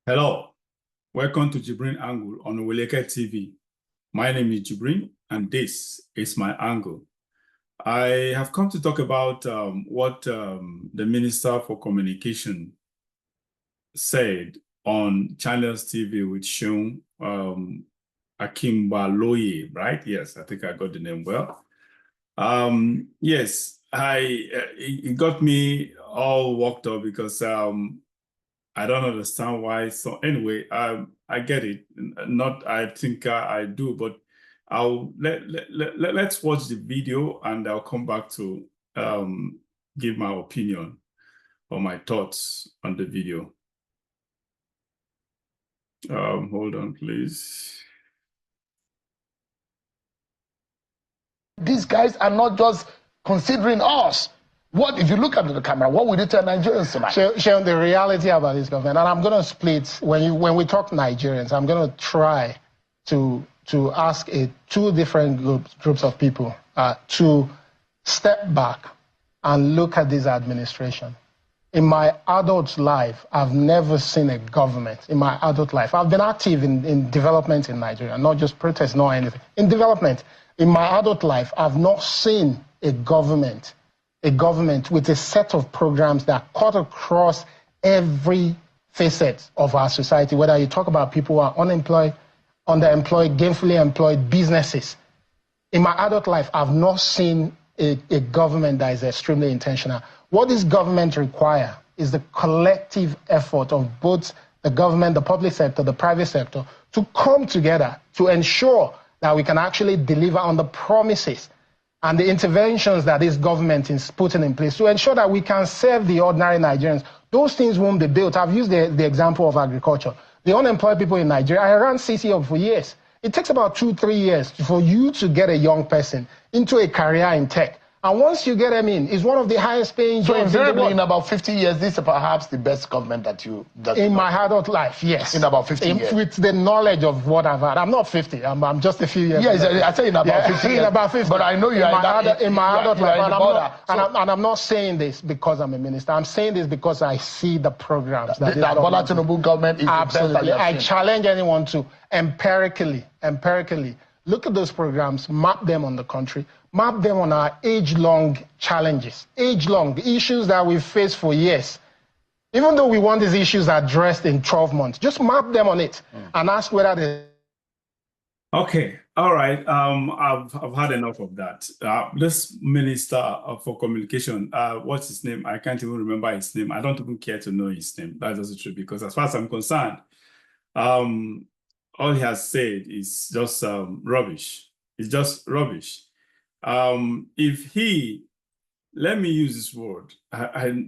Hello, welcome to JIBRIN Angle on Oweleke TV. My name is JIBRIN and this is my angle. I have come to talk about what the Minister for Communication said on Channels TV with Seun Akimbaloye, right? Yes, I think I got the name well. Yes, it got me all worked up because I don't understand why. So anyway, I get it. Not, I think I do, but let's watch the video and I'll come back to give my opinion or my thoughts on the video. Hold on, please. These guys are not just considering us. What if you look at the camera? What would you tell Nigerians tonight? Sharon, the reality about this government, and I'm going to split when we talk Nigerians. I'm going to try to ask two different groups of people to step back and look at this administration. In my adult life, I've never seen a government. In my adult life, I've been active in development in Nigeria, not just protests, not anything. In development, in my adult life, I've not seen a government with a set of programs that cut across every facet of our society, whether you talk about people who are unemployed, underemployed, gainfully employed, businesses. In my adult life, I've not seen a government that is extremely intentional. What this government requires is the collective effort of both the government, the public sector, the private sector, to come together to ensure that we can actually deliver on the promises and the interventions that this government is putting in place to ensure that we can serve the ordinary Nigerians. Those things won't be built. I've used the example of agriculture. The unemployed people in Nigeria, I ran CCO for years. It takes about 2-3 years for you to get a young person into a career in tech. And once you get them in, it's one of the highest paying jobs. So invariably, in about 50 years, this is perhaps the best government that you... in my adult life, yes. In about 50 years. With the knowledge of what I've had. I'm not 50. I'm just a few years. Yes, I say in about 50 years. In about 50. But I know you are in my adult life. And I'm not saying this because I'm a minister. I'm saying this because I see the programs. That Bola Tinubu government is absolutely. I challenge anyone to empirically look at those programs, map them on the country, map them on our age-long challenges, age-long issues that we've faced for years. Even though we want these issues addressed in 12 months, just map them on it and ask whether they... Okay, all right. I've had enough of that. This Minister for Communication, what's his name? I can't even remember his name. I don't even care to know his name. That's also true because as far as I'm concerned, all he has said is just rubbish. It's just rubbish. If he, let me use this word,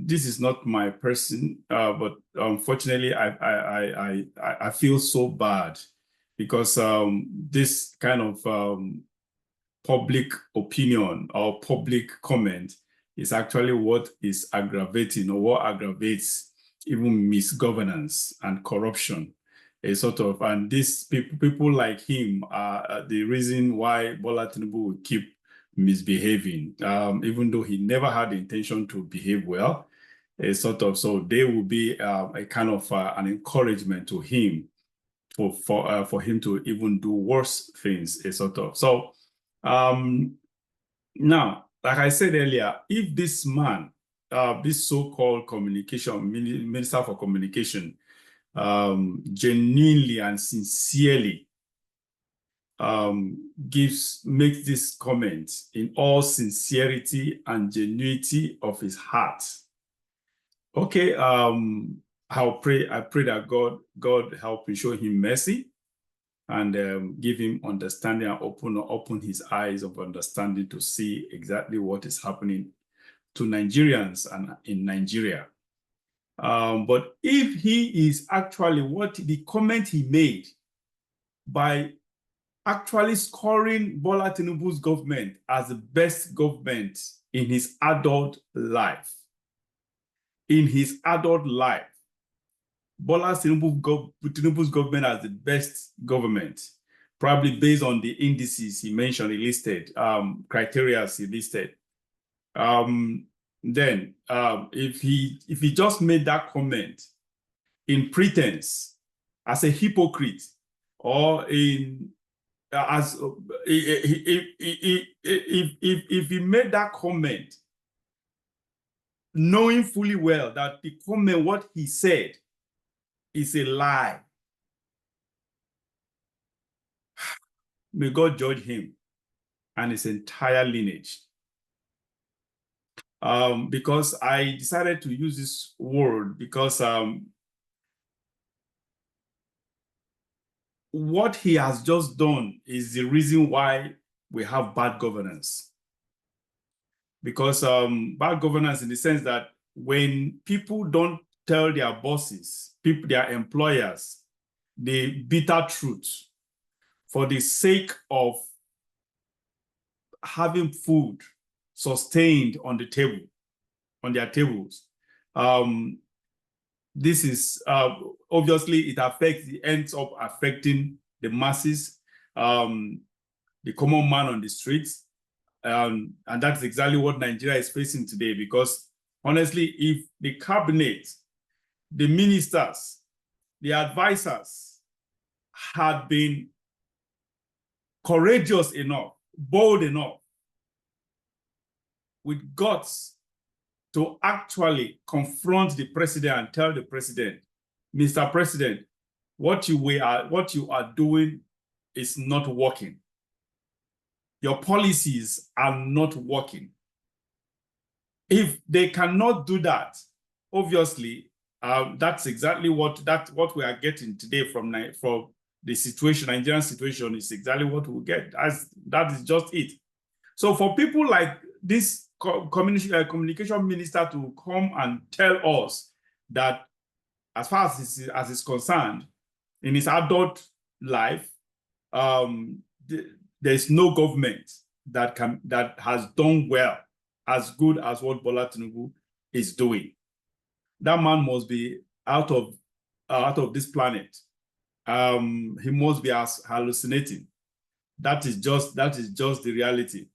this is not my person, but unfortunately, I feel so bad because this kind of public opinion or public comment is actually what is aggravating or what aggravates even misgovernance and corruption. And these people like him are the reason why Bola Tinubu will keep misbehaving, even though he never had the intention to behave well. So they will be a kind of an encouragement to him for him to even do worse things. So now, like I said earlier, if this man, this so-called Minister for Communication, genuinely and sincerely makes this comment in all sincerity and genuinity of his heart. Okay, I pray that God help him, show him mercy and give him understanding and open his eyes of understanding to see exactly what is happening to Nigerians and in Nigeria. But if he is actually the comment he made by actually scoring Bola Tinubu's government as the best government in his adult life, Bola Tinubu's government as the best government, probably based on the indices he mentioned, he listed, criteria he listed. Then if he just made that comment in pretense as a hypocrite, or in as if he made that comment, knowing fully well that the comment, what he said, is a lie, may God judge him and his entire lineage. Because I decided to use this word because what he has just done is the reason why we have bad governance. Because bad governance in the sense that when people don't tell their bosses, their employers, the bitter truth for the sake of having food sustained on the table, on their tables, this is obviously it ends up affecting the masses, the common man on the streets. And that's exactly what Nigeria is facing today, because honestly, if the cabinet, the ministers, the advisors had been courageous enough, bold enough, with guts to actually confront the president and tell the president, Mr. President, what you are doing is not working. Your policies are not working. If they cannot do that, obviously, that's exactly what we are getting today from the situation. Nigerian situation is exactly what we'll get. That is just it. So for people like this communication minister to come and tell us that, as far as is concerned, in his adult life, there's no government that has done well, as good as what Bola Tinubu is doing. That man must be out of this planet. He must be hallucinating. That is just the reality.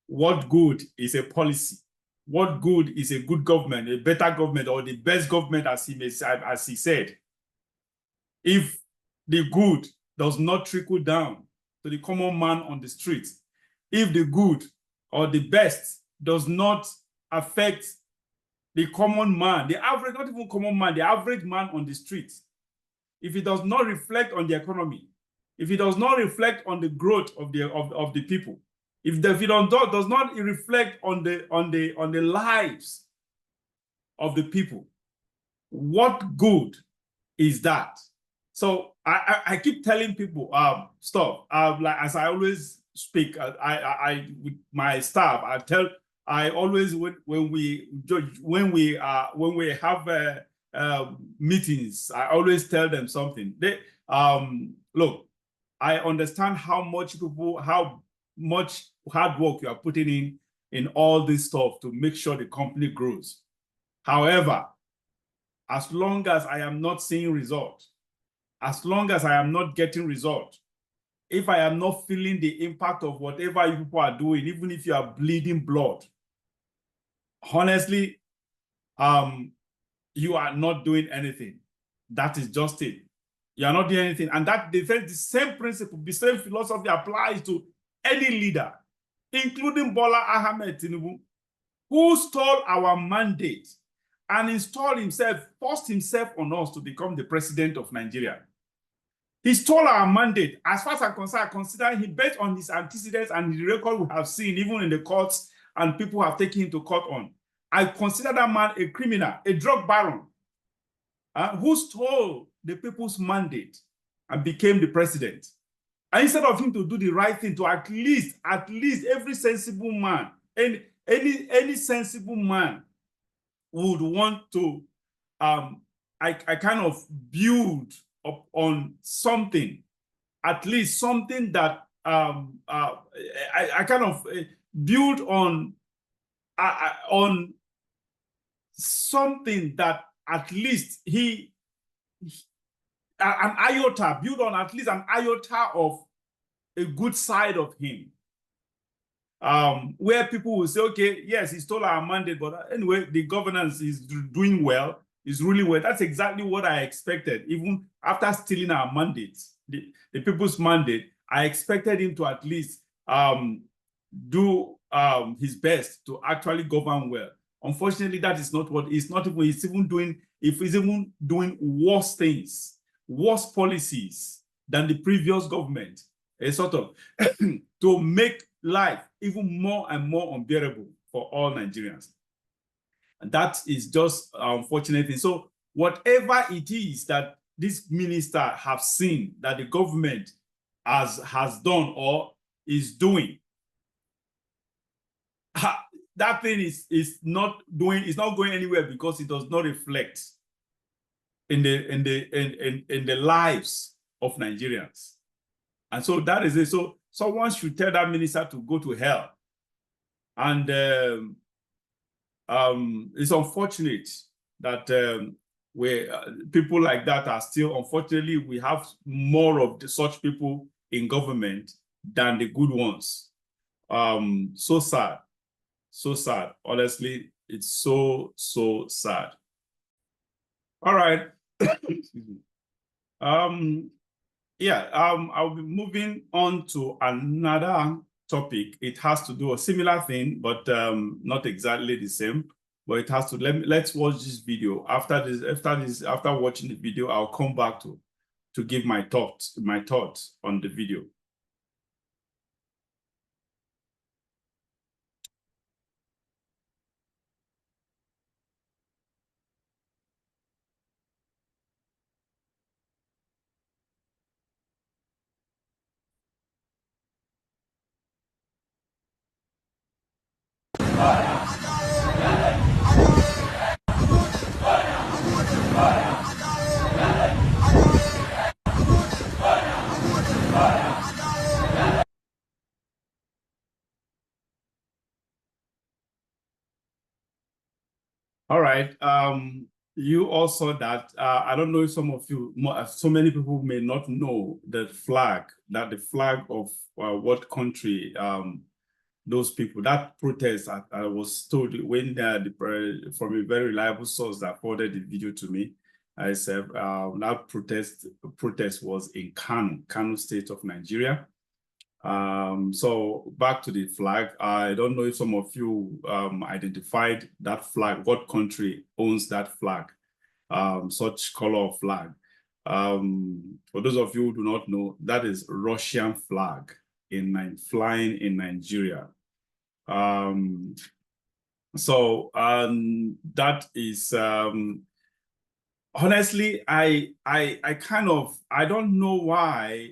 What good is a policy? What good is a good government, a better government, or the best government, as he said, if the good does not trickle down to the common man on the street, if the good or the best does not affect the common man, the average, not even common man, the average man on the street, if it does not reflect on the economy, if it does not reflect on the growth of the people, if it does not reflect on the lives of the people, what good is that? So I keep telling people stuff. Like, as I always speak, I with my staff, I always, when we have meetings, I always tell them something. Look, I understand how much hard work you are putting in all this stuff to make sure the company grows. However, as long as I am not seeing results, as long as I am not getting results, if I am not feeling the impact of whatever you people are doing, even if you are bleeding blood, honestly, you are not doing anything. That is just it. You are not doing anything. And that the same principle, the same philosophy applies to any leader, including Bola Ahmed Tinubu, who stole our mandate and forced himself on us to become the president of Nigeria. He stole our mandate. As far as I'm concerned, I consider him, based on his antecedents and the record we have seen, even in the courts, and people have taken him to court on. I consider that man a criminal, a drug baron, who stole the people's mandate and became the president. And instead of him to do the right thing, to at least every sensible man, any sensible man would want to, I kind of build up on something, at least something that I kind of build on something that at least an iota, build on at least an iota of a good side of him. Where people will say, okay, yes, he stole our mandate, but anyway, the governance is doing well. is ruling well. That's exactly what I expected. Even after stealing our mandate, the people's mandate, I expected him to at least do his best to actually govern well. Unfortunately, that is not what he's not even. He's even doing. If he's even doing worse things, worse policies than the previous government, a sort of to make life even more and more unbearable for all Nigerians. And that is just unfortunate thing. So whatever it is that this minister have seen that the government has done or is doing, that thing is not going anywhere because it does not reflect in the lives of Nigerians. And so that is it. So someone should tell that minister to go to hell. And it's unfortunate that people like that are still, unfortunately, we have more of such people in government than the good ones. So sad. So sad. Honestly, it's so sad. All right. Excuse me. I'll be moving on to another topic. It has to do a similar thing, but not exactly the same. But it has to. Let's watch this video. After watching the video, I'll come back to give my thoughts on the video. All right. You also that I don't know if some of you, so many people may not know the flag of what country those people, that protest, I was told when from a very reliable source that forwarded the video to me, I said that protest was in Kano state of Nigeria. So back to the flag. I don't know if some of you identified that flag, what country owns that flag, such color of flag. For those of you who do not know, that is Russian flag flying in Nigeria. That is honestly, I don't know why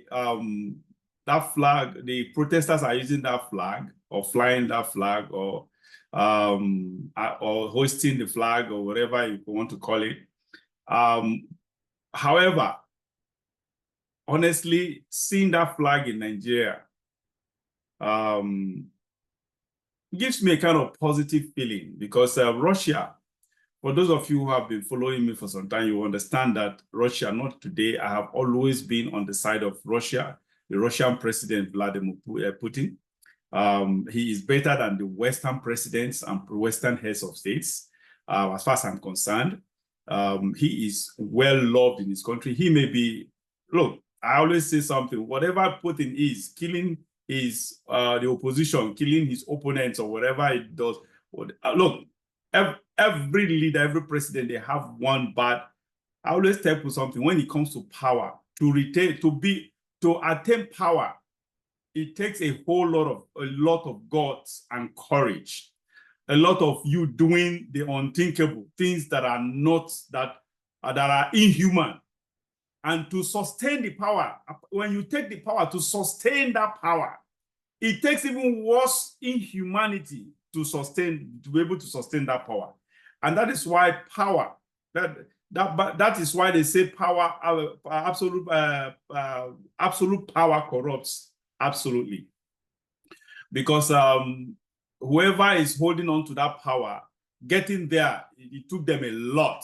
that flag, the protesters are using that flag or flying that flag or hoisting the flag or whatever you want to call it. However, honestly, seeing that flag in Nigeria gives me a kind of positive feeling because Russia, for those of you who have been following me for some time, you understand that Russia, not today, I have always been on the side of Russia, the Russian president, Vladimir Putin. He is better than the Western presidents and Western heads of states, as far as I'm concerned. He is well loved in his country. He may be, look, I always say something, whatever Putin is, killing his the opposition, killing his opponents or whatever it does. Look, every leader, every president, they have one bad. I always tell people something, when it comes to power, to attain power, it takes a lot of guts and courage, a lot of you doing the unthinkable, things that are inhuman. And to sustain the power, when you take the power, to sustain that power, it takes even worse inhumanity to be able to sustain that power. And that is why power, that is why they say power, absolute power corrupts absolutely. Because whoever is holding on to that power, getting there, it took them a lot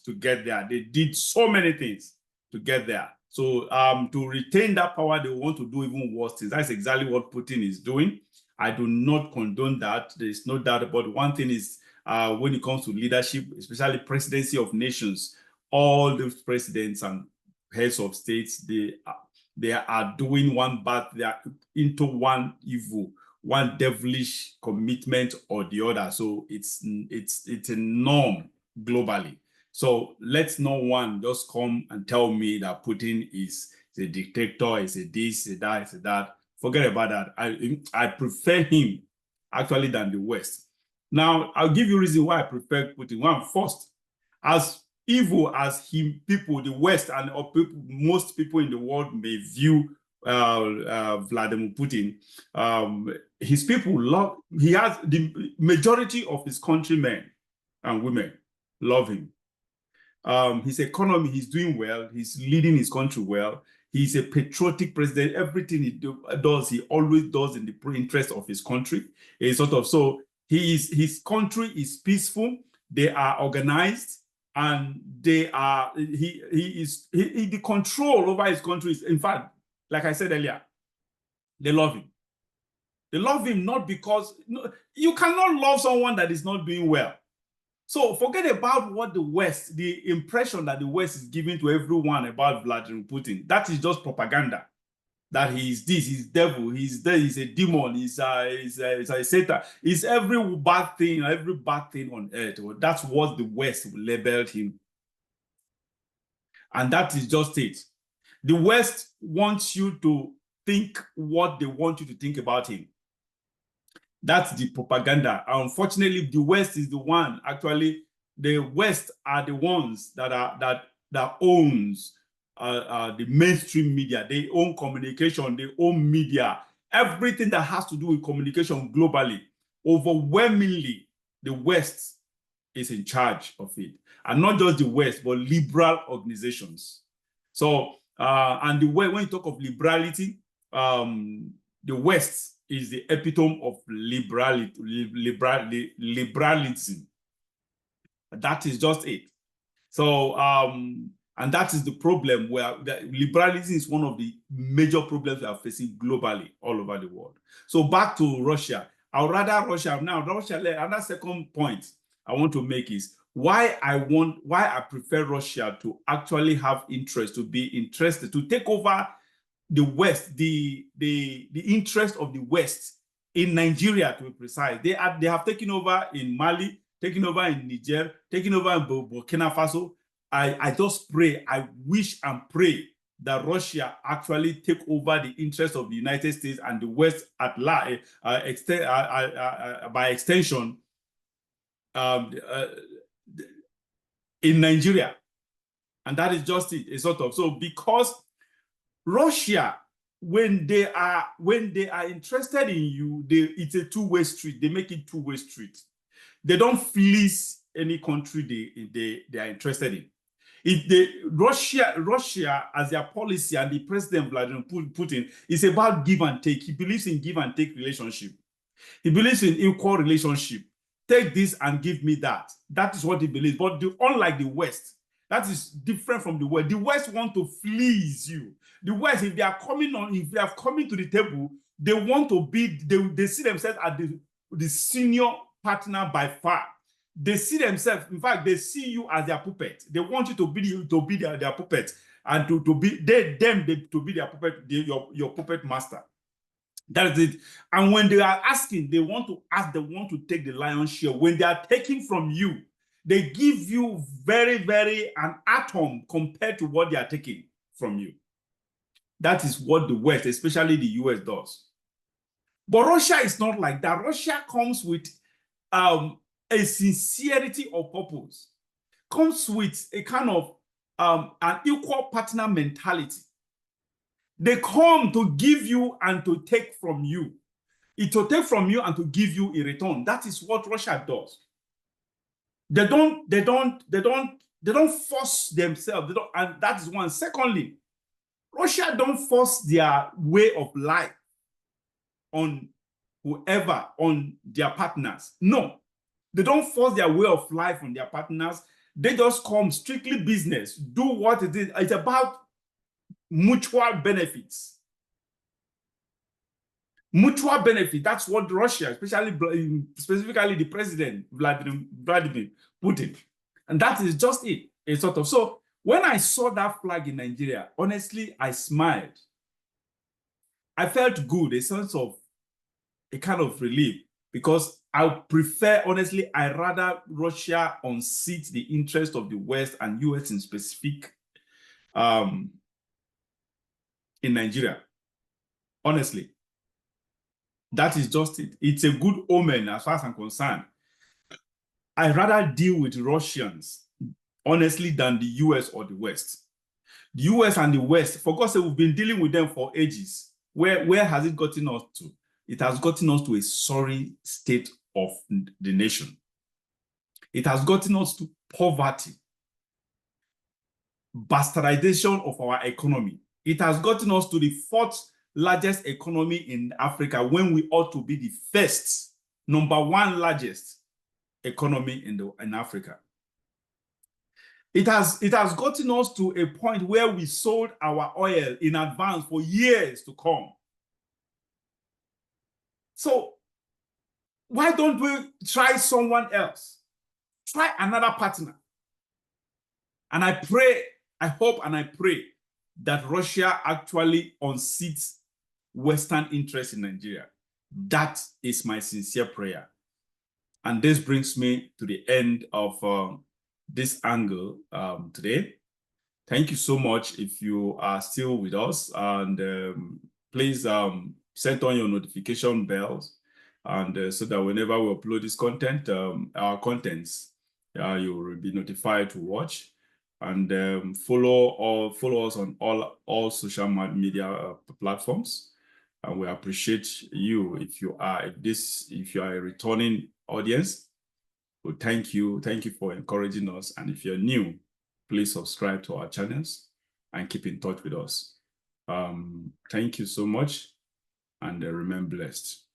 to get there. They did so many things to get there. So to retain that power, they want to do even worse things. That's exactly what Putin is doing. I do not condone that. There is no doubt about it. One thing is, when it comes to leadership, especially presidency of nations. All those presidents and heads of states, they are doing one bad, they are into one evil, one devilish commitment or the other. So it's a norm globally. So let no one just come and tell me that Putin is a dictator, is a this, a that, is a that. Forget about that. I prefer him actually than the West. Now, I'll give you a reason why I prefer Putin. One, first, as evil as people, the West and most people in the world may view Vladimir Putin, his people love, he has the majority of his countrymen and women love him. His economy, he's doing well, he's leading his country well. He's a patriotic president. Everything he does, he always does in the interest of his country. So his country is peaceful, they are organized, and they are the control over his country is, in fact, like I said earlier, they love him. They love him not because you cannot love someone that is not doing well. So forget about what the impression that the West is giving to everyone about Vladimir Putin. That is just propaganda. That he's this, he's devil, he's there, he's a demon, he's a Satan. He's every bad thing on earth. That's what the West labeled him. And that is just it. The West wants you to think what they want you to think about him. That's the propaganda. Unfortunately, the West is the one, actually, the West are the ones that owns the mainstream media. They own communication, they own media. Everything that has to do with communication globally, overwhelmingly, the West is in charge of it. And not just the West, but liberal organizations. So, and when you talk of liberality, the West is the epitome of liberalism. That is just it. So, and that is the problem, where liberalism is one of the major problems we are facing globally all over the world. So back to Russia. I would rather Russia now. Another second point I want to make is why I prefer Russia to actually have interest, to be interested, to take over the West, the interest of the West in Nigeria, to be precise. They have taken over in Mali, taken over in Niger, taken over in Burkina Faso. I just pray, I wish and pray that Russia actually take over the interest of the United States and the West at large, by extension, in Nigeria. And that is just it. It's sort of so, because Russia, when they are interested in you, it's a two-way street. They make it two-way street. They don't fleece any country they are interested in. Russia as their policy, and the president Vladimir Putin, is about give and take. He believes in give and take relationship. He believes in equal relationship. Take this and give me that. That is what he believes. But unlike the West, that is different from the West. The West want to fleece you. The West, if they are coming to the table, they want to be. They see themselves as the senior partner by far. They see themselves, in fact, they see you as their puppet. They want you to be their puppet, and to be their puppet, your puppet master. That is it. And when they are asking, they want to take the lion's share. When they are taking from you, they give you very, very an atom compared to what they are taking from you. That is what the West, especially the US, does. But Russia is not like that. Russia comes with a sincerity of purpose, comes with a kind of an equal partner mentality. They come to give you and to take from you. To take from you and to give you in return. That is what Russia does. They don't force themselves. And that is one. Secondly, Russia don't force their way of life on whoever, on their partners. No. They don't force their way of life on their partners. They just come strictly business, do what it is. It's about mutual benefits. Mutual benefit. That's what Russia, specifically the president, Vladimir Putin. And that is just it. A sort of. So when I saw that flag in Nigeria, honestly, I smiled. I felt good, a sense of a kind of relief, because I prefer, honestly, I rather Russia unseat the interest of the West and US in specific in Nigeria. Honestly, that is just it. It's a good omen as far as I'm concerned. I rather deal with Russians, honestly, than the US or the West. The US and the West, for God's sake, we've been dealing with them for ages. Where has it gotten us to? It has gotten us to a sorry state of the nation. It has gotten us to poverty, bastardization of our economy. It has gotten us to the fourth largest economy in Africa when we ought to be the first, #1 largest economy in Africa. It has gotten us to a point where we sold our oil in advance for years to come. So why don't we try someone else? Try another partner. And I pray, I hope and I pray that Russia actually unseats Western interests in Nigeria. That is my sincere prayer. And this brings me to the end of this angle today. Thank you so much if you are still with us, and please set on your notification bells, and so that whenever we upload this content, our contents, you will be notified to watch, and follow us on all social media platforms. And we appreciate you if you are a returning audience. Well, thank you for encouraging us. And if you're new, please subscribe to our channels and keep in touch with us. Thank you so much, and remain blessed.